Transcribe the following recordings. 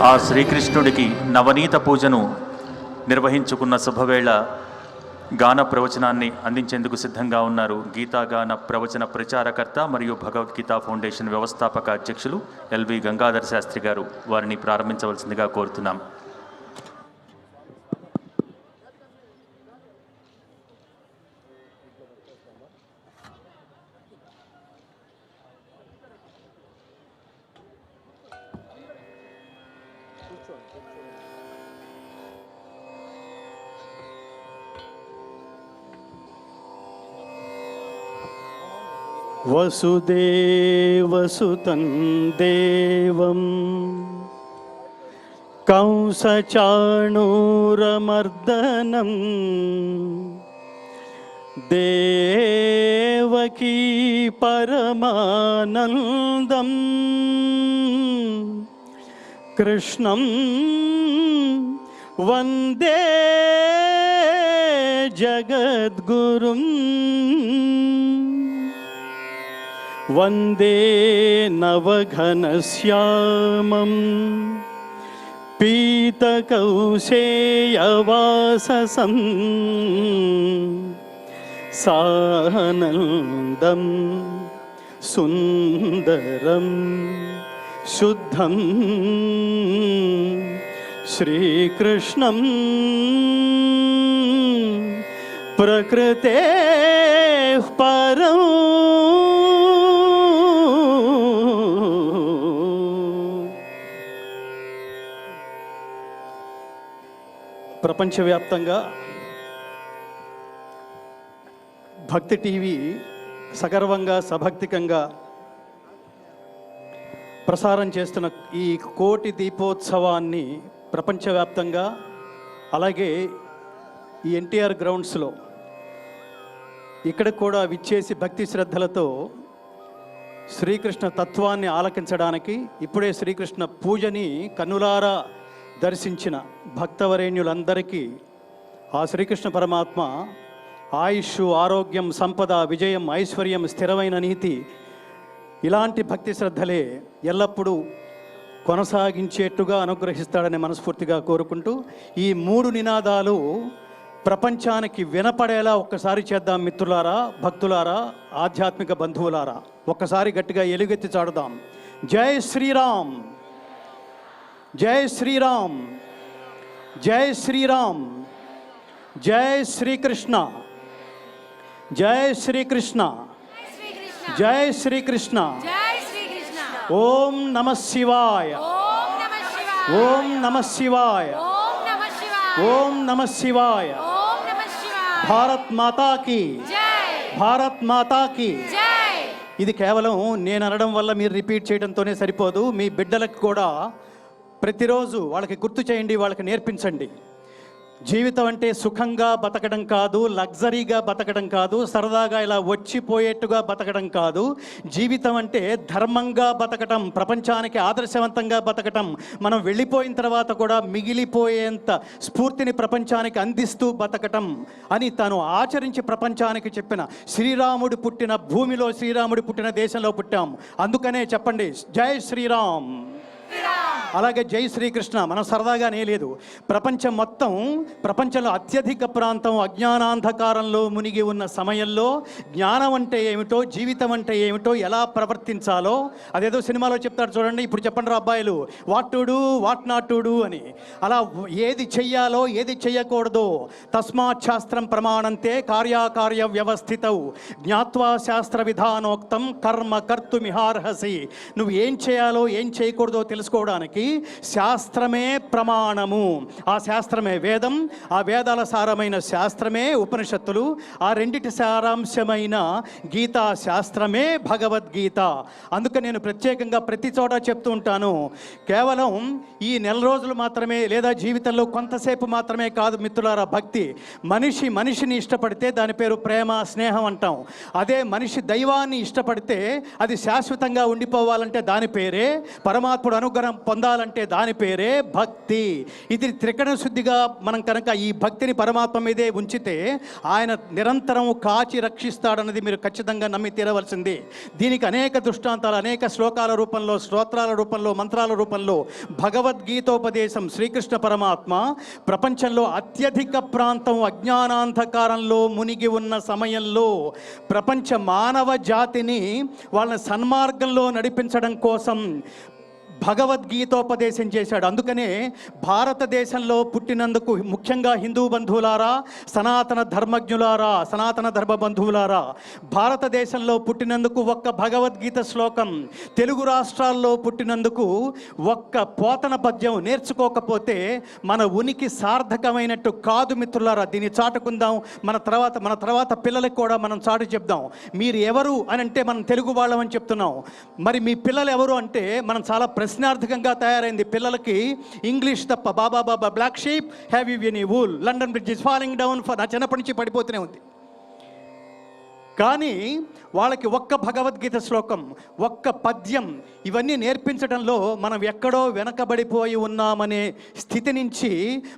ఆ శ్రీకృష్ణుడికి నవనీత పూజను నిర్వహించుకున్న శుభవేళ గాన ప్రవచనాన్ని అందించేందుకు సిద్ధంగా ఉన్నారు గీతాగాన ప్రవచన ప్రచారకర్త మరియు భగవద్గీత ఫౌండేషన్ వ్యవస్థాపక అధ్యక్షులు ఎల్వి గంగాధర్ శాస్త్రి గారు. వారిని ప్రారంభించవలసిందిగా కోరుతున్నాం. వసుదేవసుతం దేవం కంసచాణూరమర్దనం దేవకీ పరమానందం కృష్ణం వందే జగద్గురుం వందే నవఘనశ్యామం పీతకౌశేయవాససం సానందం సుందరం శుద్ధం శ్రీకృష్ణం ప్రకృతే పరం ప్రపంచవ్యాప్తంగా భక్తి టీవీ సగర్వంగా సభక్తికంగా ప్రసారం చేస్తున్న ఈ కోటి దీపోత్సవాన్ని ప్రపంచవ్యాప్తంగా అలాగే ఈ ఎన్టీఆర్ గ్రౌండ్స్లో ఇక్కడ కూడా విచ్చేసి భక్తి శ్రద్ధలతో శ్రీకృష్ణ తత్వాన్ని ఆలకించడానికి ఇప్పుడే శ్రీకృష్ణ పూజని కన్నులారా దర్శించిన భక్తవరేణ్యులందరికీ ఆ శ్రీకృష్ణ పరమాత్మ ఆయుష్, ఆరోగ్యం, సంపద, విజయం, ఐశ్వర్యం, స్థిరమైన నీతి ఇలాంటి భక్తి శ్రద్ధలే ఎల్లప్పుడూ కొనసాగించేట్టుగా అనుగ్రహిస్తాడని మనస్ఫూర్తిగా కోరుకుంటూ ఈ మూడు నినాదాలు ప్రపంచానికి వినపడేలా ఒక్కసారి చేద్దాం. మిత్రులారా, భక్తులారా, ఆధ్యాత్మిక బంధువులారా, ఒక్కసారి గట్టిగా ఎలుగెత్తి చాడుదాం. జై శ్రీరామ్, జై శ్రీరామ్, జై శ్రీరామ్, జై శ్రీకృష్ణ, జై శ్రీకృష్ణ, జై శ్రీకృష్ణ. ఓం నమ శివాయ, ఓం నమ శివాయ, ఓం నమ శివాయ. భారత్ మాతా కీ, భారత్ మాతా కీ. ఇది కేవలం నేను అనడం వల్ల మీరు రిపీట్ చేయడంతోనే సరిపోదు. మీ బిడ్డలకు కూడా ప్రతిరోజు వాళ్ళకి గుర్తు చేయండి, వాళ్ళకి నేర్పించండి. జీవితం అంటే సుఖంగా బతకడం కాదు, లగ్జరీగా బతకడం కాదు, సరదాగా ఇలా వచ్చిపోయేట్టుగా బతకడం కాదు. జీవితం అంటే ధర్మంగా బతకటం, ప్రపంచానికి ఆదర్శవంతంగా బతకటం, మనం వెళ్ళిపోయిన తర్వాత కూడా మిగిలిపోయేంత స్ఫూర్తిని ప్రపంచానికి అందిస్తూ బతకటం అని తాను ఆచరించి ప్రపంచానికి చెప్పిన శ్రీరాముడు పుట్టిన భూమిలో, శ్రీరాముడు పుట్టిన దేశంలో పుట్టాం. అందుకనే చెప్పండి జై శ్రీరామ్, అలాగే జై శ్రీకృష్ణ. మనం సరదాగానే లేదు. ప్రపంచం మొత్తం, ప్రపంచంలో అత్యధిక ప్రాంతం అజ్ఞానాంధకారంలో మునిగి ఉన్న సమయంలో జ్ఞానం అంటే ఏమిటో, జీవితం అంటే ఏమిటో, ఎలా ప్రవర్తించాలో అదేదో సినిమాలో చెప్తారు చూడండి. ఇప్పుడు చెప్పండి రా అబ్బాయిలు, what to do, what not to do అని. అలా ఏది చెయ్యాలో, ఏది చెయ్యకూడదో తస్మాత్ శాస్త్రం ప్రమాణంతే కార్యాకార్య వ్యవస్థితౌ జ్ఞాత్వా శాస్త్ర విధానోక్తం కర్మ కర్తుమిహార్హసి. నువ్వు ఏం చేయాలో, ఏం చేయకూడదో తెలుసుకోవడానికి శాస్త్రమే ప్రమాణము. ఆ శాస్త్రమే వేదం, ఆ వేదాల సారమైన శాస్త్రమే ఉపనిషత్తులు, ఆ రెండిటి సారాంశమైన గీతా శాస్త్రమే భగవద్గీత. అందుకే నేను ప్రత్యేకంగా ప్రతి చోట చెప్తూ ఉంటాను, కేవలం ఈ నెల రోజులు మాత్రమే లేదా జీవితంలో కొంతసేపు మాత్రమే కాదు మిత్రులారా భక్తి. మనిషి మనిషిని ఇష్టపడితే దాని పేరు ప్రేమ, స్నేహం అంటాం. అదే మనిషి దైవాన్ని ఇష్టపడితే అది శాశ్వతంగా ఉండిపోవాలంటే దాని పేరే పరమాత్ముడు అనుగ్రహం పొందాలి పొందాలంటే దాని పేరే భక్తి. ఇది త్రికరణ శుద్ధిగా మనం కనుక ఈ భక్తిని పరమాత్మ మీదే ఉంచితే ఆయన నిరంతరం కాచి రక్షిస్తాడన్నది మీరు ఖచ్చితంగా నమ్మి తీరవలసింది. దీనికి అనేక దృష్టాంతాలు, అనేక శ్లోకాల రూపంలో, స్తోత్రాల రూపంలో, మంత్రాల రూపంలో భగవద్గీతోపదేశం శ్రీకృష్ణ పరమాత్మ ప్రపంచంలో అత్యధిక ప్రాంతం అజ్ఞానాంధకారంలో మునిగి ఉన్న సమయంలో ప్రపంచ మానవ జాతిని వాళ్ళ సన్మార్గంలో నడిపించడం కోసం భగవద్గీతోపదేశం చేశాడు. అందుకనే భారతదేశంలో పుట్టినందుకు ముఖ్యంగా హిందూ బంధువులారా, సనాతన ధర్మజ్ఞులారా, సనాతన ధర్మ బంధువులారా, భారతదేశంలో పుట్టినందుకు ఒక్క భగవద్గీత శ్లోకం, తెలుగు రాష్ట్రాల్లో పుట్టినందుకు ఒక్క పోతన పద్యం నేర్చుకోకపోతే మన ఉనికి సార్థకమైనట్టు కాదు మిత్రులారా. దీన్ని చాటుకుందాం. మన తర్వాత పిల్లలకు కూడా మనం చాటు చెప్దాం. మీరు ఎవరు అని అంటే మనం తెలుగు వాళ్ళమని చెప్తున్నాం. మరి మీ పిల్లలు ఎవరు అంటే మనం చాలా ప్రశ్నార్థకంగా తయారైంది. పిల్లలకి ఇంగ్లీష్ తప్ప baa baa black sheep have you any wool, London bridge is falling down for, నా చిన్నప్పటి నుంచి పడిపోతూనే ఉంది. కానీ వాళ్ళకి ఒక్క భగవద్గీత శ్లోకం, ఒక్క పద్యం, ఇవన్నీ నేర్పించడంలో మనం ఎక్కడో వెనకబడిపోయి ఉన్నామనే స్థితి నుంచి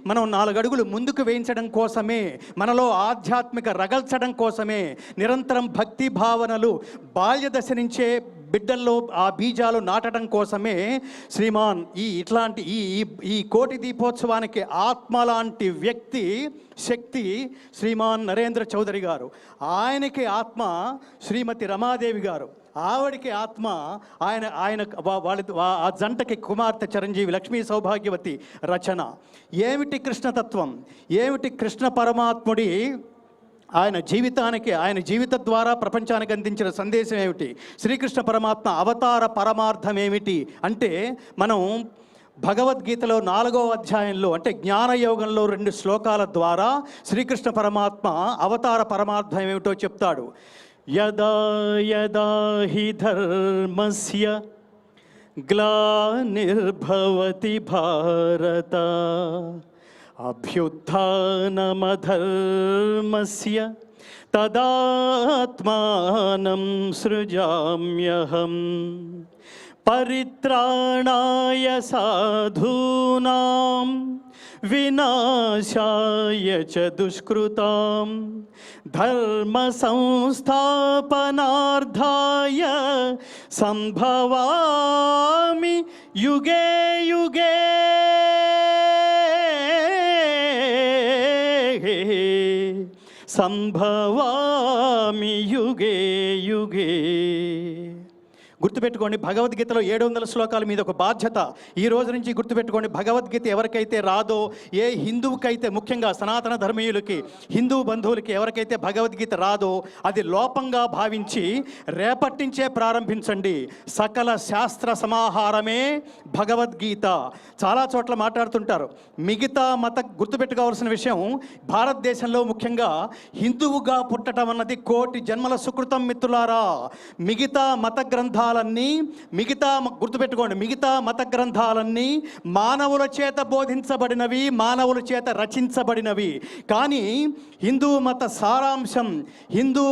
మనం 4 అడుగులు ముందుకు వేయించడం కోసమే, మనలో ఆధ్యాత్మిక రగల్చడం కోసమే, నిరంతరం భక్తి భావనలు బాల్య దశ నుంచే బిడ్డల్లో ఆ బీజాలు నాటడం కోసమే శ్రీమాన్ ఇట్లాంటి ఈ కోటి దీపోత్సవానికి ఆత్మ లాంటి వ్యక్తి, శక్తి శ్రీమాన్ నరేంద్ర చౌదరి గారు. ఆయనకి ఆత్మ శ్రీమతి రమాదేవి గారు. ఆవిడికి ఆత్మ ఆయన ఆ జంటకి కుమార్తె చిరంజీవి లక్ష్మీ సౌభాగ్యవతి రచన. ఏమిటి కృష్ణతత్వం, ఏమిటి కృష్ణ పరమాత్ముడి ఆయన జీవితానికి, ఆయన జీవితం ద్వారా ప్రపంచానికి అందించిన సందేశం ఏమిటి, శ్రీకృష్ణ పరమాత్మ అవతార పరమార్థం ఏమిటి అంటే మనం భగవద్గీతలో 4వ అధ్యాయంలో అంటే జ్ఞానయోగంలో 2 శ్లోకాల ద్వారా శ్రీకృష్ణ పరమాత్మ అవతార పరమార్థం ఏమిటో చెప్తాడు. యదా యదా హి ధర్మస్య గ్లానిర్భవతి భారత అభ్యుత్థానమధర్మస్య తదాత్మానం సృజామ్యహం పరిత్రాణాయ సాధూనాం వినాశాయ చ దుష్కృతాం ధర్మ సంస్థాపనార్థాయ సంభవామి యుగే యుగే సంభవామి యుగే యుగే. గుర్తుపెట్టుకోండి, భగవద్గీతలో 700 శ్లోకాల మీద ఒక బాధ్యత ఈ రోజు నుంచి గుర్తుపెట్టుకోండి. భగవద్గీత ఎవరికైతే రాదో, ఏ హిందువుకైతే, ముఖ్యంగా సనాతన ధర్మీయులకి, హిందూ బంధువులకి ఎవరికైతే భగవద్గీత రాదో అది లోపంగా భావించి రేపటి నుంచే ప్రారంభించండి. సకల శాస్త్ర సమాహారమే భగవద్గీత. చాలా చోట్ల మాట్లాడుతుంటారు. మిగతా గుర్తుపెట్టుకోవాల్సిన విషయం, భారతదేశంలో ముఖ్యంగా హిందువుగా పుట్టడం అన్నది కోటి జన్మల సుకృతం మిత్రులారా. మిగతా మత గ్రంథాలన్నీ, గుర్తుపెట్టుకోండి, మిగతా మత గ్రంథాలన్నీ మానవుల చేత బోధించబడినవి, మానవుల చేత రచించబడినవి. కానీ హిందూ మత సారాంశం, హిందూ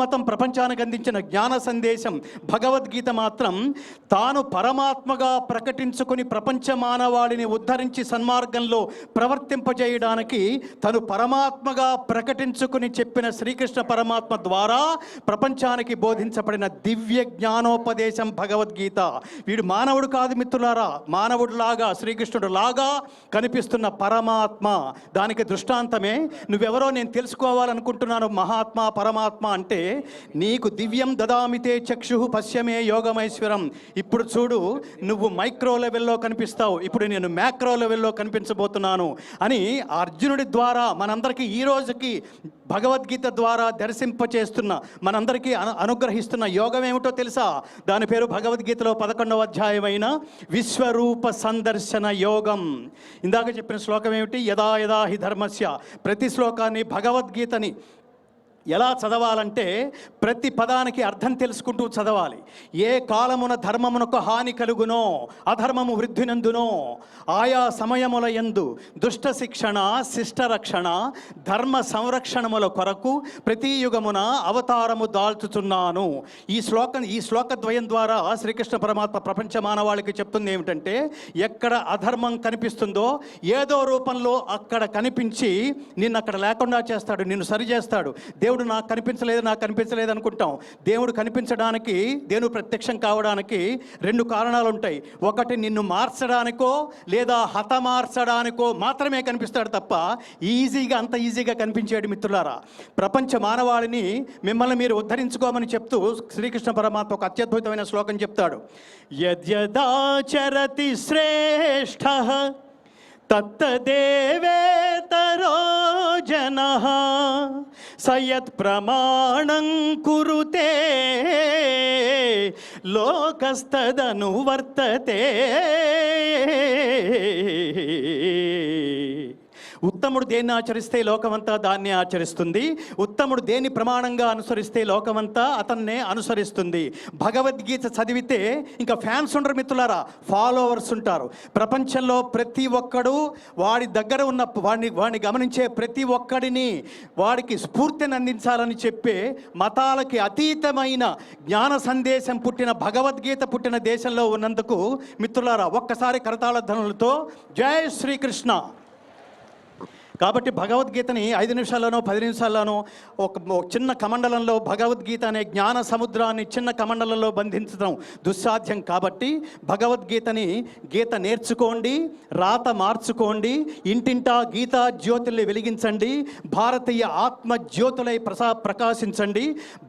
మతం ప్రపంచానికి అందించిన జ్ఞాన సందేశం భగవద్గీత మాత్రం తాను పరమాత్మగా ప్రకటించుకుని ప్రపంచ మానవాళిని ఉద్ధరించి సన్మార్గంలో ప్రవర్తింపజేయడానికి తను పరమాత్మగా ప్రకటించుకుని చెప్పిన శ్రీకృష్ణ పరమాత్మ ద్వారా ప్రపంచానికి బోధించబడిన దివ్య జ్ఞానోపదేశం భగవద్గీత. వీడు మానవుడు కాదు మిత్రులారా, మానవుడిలాగా శ్రీకృష్ణుడు లాగా కనిపిస్తున్న పరమాత్మ. దానికి దృష్టాంతమే, నువ్వెవరో నేను తెలుసుకోవాలనుకుంటున్నాను మహాత్మ పరమాత్మ అంటే, నీకు దివ్యం దదామితే చక్షు పశ్యమే యోగమైశ్వరం. ఇప్పుడు చూడు, నువ్వు మైక్రో లెవెల్లో కనిపిస్తావు, ఇప్పుడు నేను మ్యాక్రో లెవెల్లో కనిపించబోతున్నాను అని అర్జునుడి ద్వారా మనందరికీ ఈ రోజుకి భగవద్గీత ద్వారా దర్శింపచేస్తున్న, మనందరికీ అనుగ్రహిస్తున్న యోగం ఏమిటో తెలుసా? దాని పేరు భగవద్గీతలో 11వ అధ్యాయమైన విశ్వరూప సందర్శన యోగం. ఇందాక చెప్పిన శ్లోకం ఏమిటి? యదా యదా హి ధర్మస్య. ప్రతి శ్లోకాన్ని, భగవద్గీతని ఎలా చదవాలంటే ప్రతి పదానికి అర్థం తెలుసుకుంటూ చదవాలి. ఏ కాలమున ధర్మమునకు హాని కలుగునో అధర్మము వృద్ధినందునో ఆయా సమయముల యందు దుష్ట శిక్షణ శిష్ట రక్షణ ధర్మ సంరక్షణముల కొరకు ప్రతి యుగమున అవతారము దాల్చుచున్నాను. ఈ శ్లోకద్వయం ద్వారా శ్రీకృష్ణ పరమాత్మ ప్రపంచ మానవాళికి చెప్తుంది ఏమిటంటే, ఎక్కడ అధర్మం కనిపిస్తుందో ఏదో రూపంలో అక్కడ కనిపించి నిన్ను అక్కడ లేకుండా చేస్తాడు, నిన్ను సరిచేస్తాడు. దేవుడు నాకు కనిపించలేదు అనుకుంటాం. దేవుడు కనిపించడానికి, దేవుడు ప్రత్యక్షం కావడానికి రెండు కారణాలు ఉంటాయి. ఒకటి నిన్ను మార్చడానికో లేదా హతమార్చడానికో మాత్రమే కనిపిస్తాడు తప్ప అంత ఈజీగా కనిపించాడు. మిత్రులారా, ప్రపంచ మానవాళిని మిమ్మల్ని మీరు ఉద్ధరించుకోమని చెప్తూ శ్రీకృష్ణ పరమాత్మ ఒక అత్యద్భుతమైన శ్లోకం చెప్తాడు. యద్యదాచరతి శ్రేష్ఠః తత్తదేవేతరో జనః సయత్ ప్రమాణం కురుతే లోకస్తదనువర్తతే. ఉత్తముడు దేన్ని ఆచరిస్తే లోకమంతా దాన్ని ఆచరిస్తుంది. ఉత్తముడు దేన్ని ప్రమాణంగా అనుసరిస్తే లోకమంతా అతన్నే అనుసరిస్తుంది. భగవద్గీత చదివితే ఇంకా ఫ్యాన్స్ ఉండరు మిత్రులారా, ఫాలోవర్స్ ఉంటారు. ప్రపంచంలో ప్రతి ఒక్కడు వాడి దగ్గర ఉన్న వాడిని గమనించే ప్రతి ఒక్కడిని వాడికి స్ఫూర్తిని అందించాలని చెప్పే మతాలకి అతీతమైన జ్ఞాన సందేశం పుట్టిన భగవద్గీత పుట్టిన దేశంలో ఉన్నందుకు మిత్రులారా ఒక్కసారి కరతాళ ధ్వనులతో జై శ్రీకృష్ణ. కాబట్టి భగవద్గీతని 5 నిమిషాల్లోనో 10 నిమిషాల్లోనో ఒక చిన్న కమండలంలో భగవద్గీత అనే జ్ఞాన సముద్రాన్ని చిన్న కమండలంలో బంధించడం దుస్సాధ్యం. కాబట్టి భగవద్గీత నేర్చుకోండి, రాత మార్చుకోండి, ఇంటింటా గీతా జ్యోతుల్ని వెలిగించండి, భారతీయ ఆత్మ జ్యోతులై ప్రకాశించండి.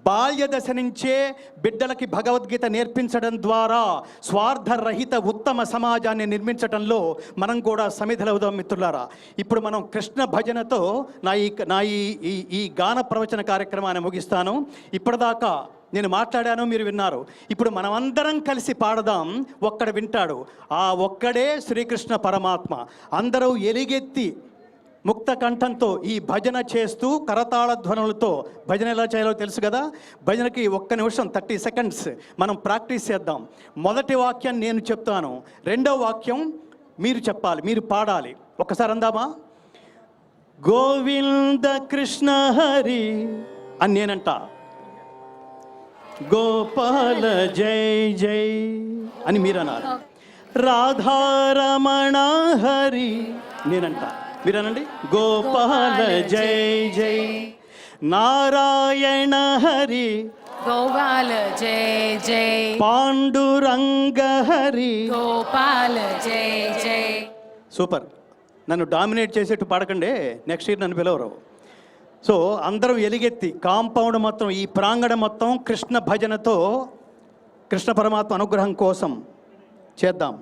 బాల్య దశ నుంచే బిడ్డలకి భగవద్గీత నేర్పించడం ద్వారా స్వార్థరహిత ఉత్తమ సమాజాన్ని నిర్మించడంలో మనం కూడా సమిధలవుదాం మిత్రులారా. ఇప్పుడు మనం కృష్ణ భజనతో నా ఈ గాన ప్రవచన కార్యక్రమాన్ని ముగిస్తాను. ఇప్పటిదాకా నేను మాట్లాడాను, మీరు విన్నారు. ఇప్పుడు మనమందరం కలిసి పాడదాం. ఒక్కడు వింటాడు, ఆ ఒక్కడే శ్రీకృష్ణ పరమాత్మ. అందరూ ఎలుగెత్తి ముక్త కంఠంతో ఈ భజన చేస్తూ కరతాళ ధ్వనులతో భజన ఎలా చేయాలో తెలుసు కదా. భజనకి 1 నిమిషం 30 సెకండ్స్ మనం ప్రాక్టీస్ చేద్దాం. మొదటి వాక్యం నేను చెప్తాను, రెండో వాక్యం మీరు చెప్పాలి, మీరు పాడాలి. ఒక్కసారి అందామా? గోవింద కృష్ణ హరి అని నేనంట, గోపాల జై జై అని మీరన్నారు. రాధారమణ హరి నేనంట, మీరనండి గోపాల జై జై. నారాయణ హరి గోపాల జై జై. పాండురంగ హరి గోపాల జై జై. సూపర్. నన్ను డామినేట్ చేసేట్టు పాడకండి, నెక్స్ట్ ఇయర్ నన్ను పిలవరు. సో అందరం ఎలుగెత్తి కాంపౌండ్ మొత్తం, ఈ ప్రాంగణం మొత్తం కృష్ణ భజనతో కృష్ణ పరమాత్మ అనుగ్రహం కోసం చేద్దాం.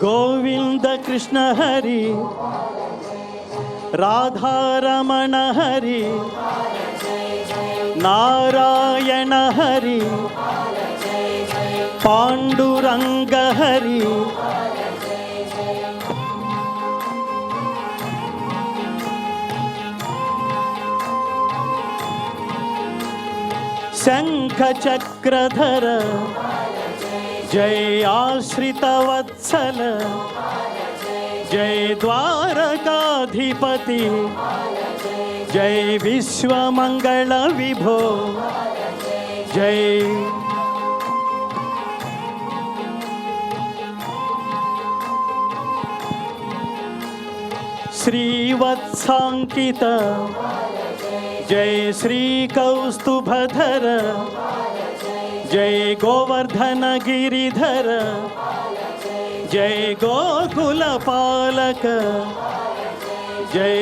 గోవింద కృష్ణ హరి రాధారమణ హరి నారాయణ హరి పాండురంగ హరి శంఖ చక్రధర జై ఆశ్రిత వత్సల జై ద్వారకాధిపతి జై విశ్వమంగళ విభో జై. శ్రీవత్సాంకిత జై శ్రీకౌస్తుభధర జై గోవర్ధన గిరిధర జై గోకుల పాలక జై.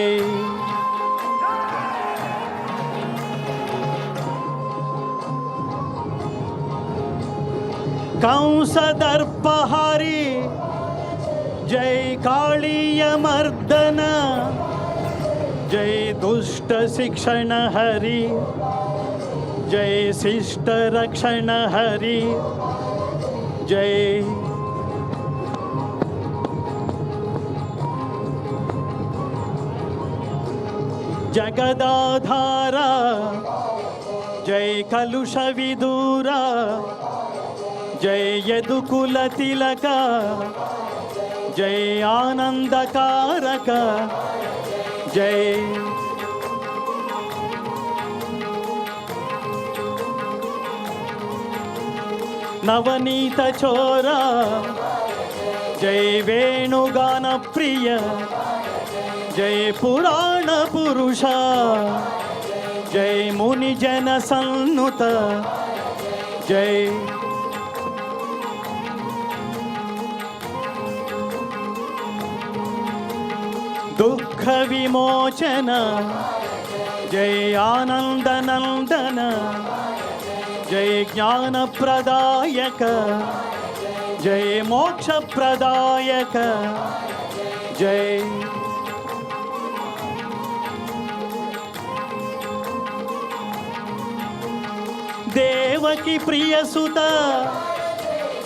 కంసదర్పహారి జై కాళీయ మర్దన जय दुष्ट शिक्षण हरि, जय शिष्ट रक्षण हरि, जय जगदाधारा, जय कलुष विदूरा, जय यदुकुल तिलक, जय आनंदकारक, जय नवनीत चोरा, जय वेणुगान प्रिय, जय पुराण पुरुषा, जय मुनि जन सन्नुत, जय दुःख विमोचन, जय आनंद नंदन, जय ज्ञान प्रदायक, जय मोक्ष प्रदायक, जय देवकी प्रिय सुत,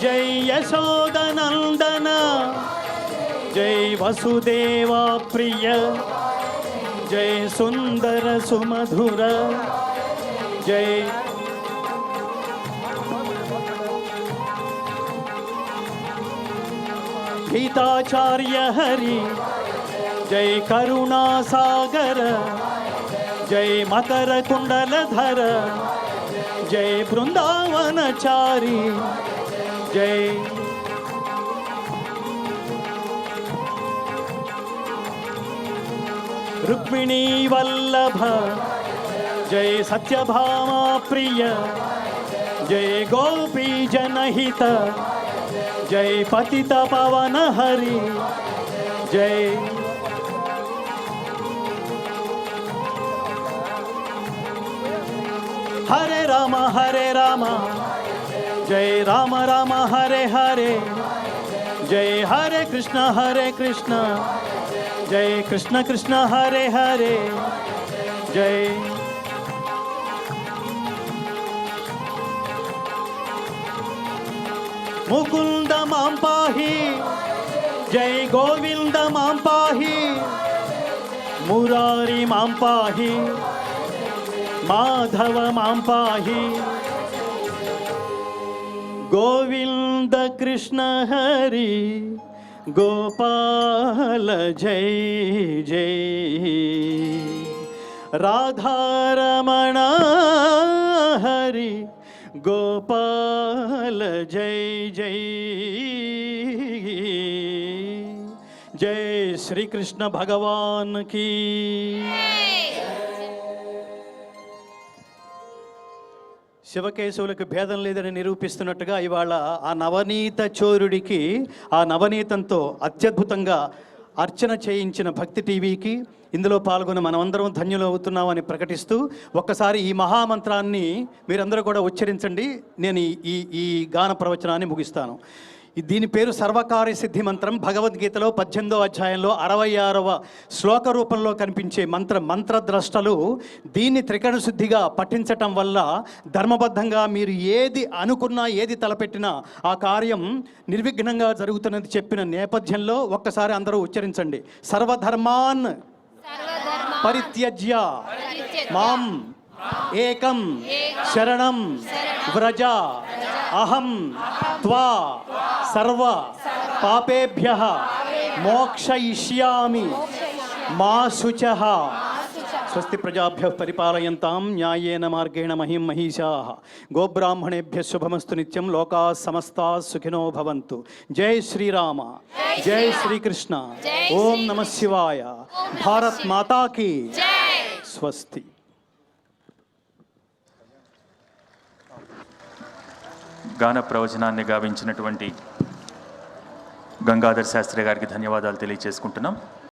जय यशोदनंदन, जय वसुदेवा प्रिय, जय सुंदर सुमधुर, जय गीताचार्य हरि, जय करुणा सागर, जय मकर कुंडलधर, जय बृंदावनचारी, जय रुक्मिणी वल्लभ, जय सत्यभामा प्रिय, जय गोपी जनहित, जय पतित पावन हरि, जय हरे राम, जय राम राम हरे हरे, जय हरे कृष्ण, जय कृष्ण कृष्ण हरे हरे, जय मुकुंद मां पाहि, जय गोविंद मां पाहि, मुरारी मां पाहि, माधव मां पाहि, गोविंद कृष्ण हरि गोपाल जय जय, राधारमण हरि गोपाल जय जय, जय श्री कृष्ण भगवान की। శివకేశవులకు భేదం లేదని నిరూపిస్తున్నట్టుగా ఇవాళ ఆ నవనీత చోరుడికి ఆ నవనీతంతో అత్యద్భుతంగా అర్చన చేయించిన భక్తి టీవీకి ఇందులో పాల్గొని మనమందరం ధన్యులు అవుతున్నామని ప్రకటిస్తూ ఒక్కసారి ఈ మహామంత్రాన్ని మీరందరూ కూడా ఉచ్చరించండి. నేను ఈ ఈ గాన ప్రవచనాన్ని ముగిస్తాను. దీని పేరు సర్వకార్య సిద్ధి మంత్రం. భగవద్గీతలో 18వ అధ్యాయంలో 66వ శ్లోక రూపంలో కనిపించే మంత్రద్రష్టలు దీన్ని త్రికరణ శుద్ధిగా పఠించటం వల్ల ధర్మబద్ధంగా మీరు ఏది అనుకున్నా ఏది తలపెట్టినా ఆ కార్యం నిర్విఘ్నంగా జరుగుతున్నది చెప్పిన నేపథ్యంలో ఒక్కసారి అందరూ ఉచ్చరించండి. సర్వధర్మాన్ పరిత్యజ్య మాం ఏకం శరణం వ్రజ అహం త్వా సర్వ పాపేభ్యః మోక్షయిష్యామి మా శుచః. స్వస్తి ప్రజాభ్యః పరిపాలయంతాం న్యాయేన మార్గేణ మహిం మహిషాః. గోబ్రాహ్మణేభ్యः శుభమస్తు నిత్యం. లోకాః సమస్తాః సుఖినో భవంతు. జై శ్రీరామ, జై శ్రీకృష్ణ. ఓం నమః శివాయ. భారత్ మాతా కీ స్వస్తి. గాన ప్రవచనాన్ని గావించినటువంటి గంగాధర్ శాస్త్రి గారికి ధన్యవాదాలు తెలియజేసుకుంటున్నాం.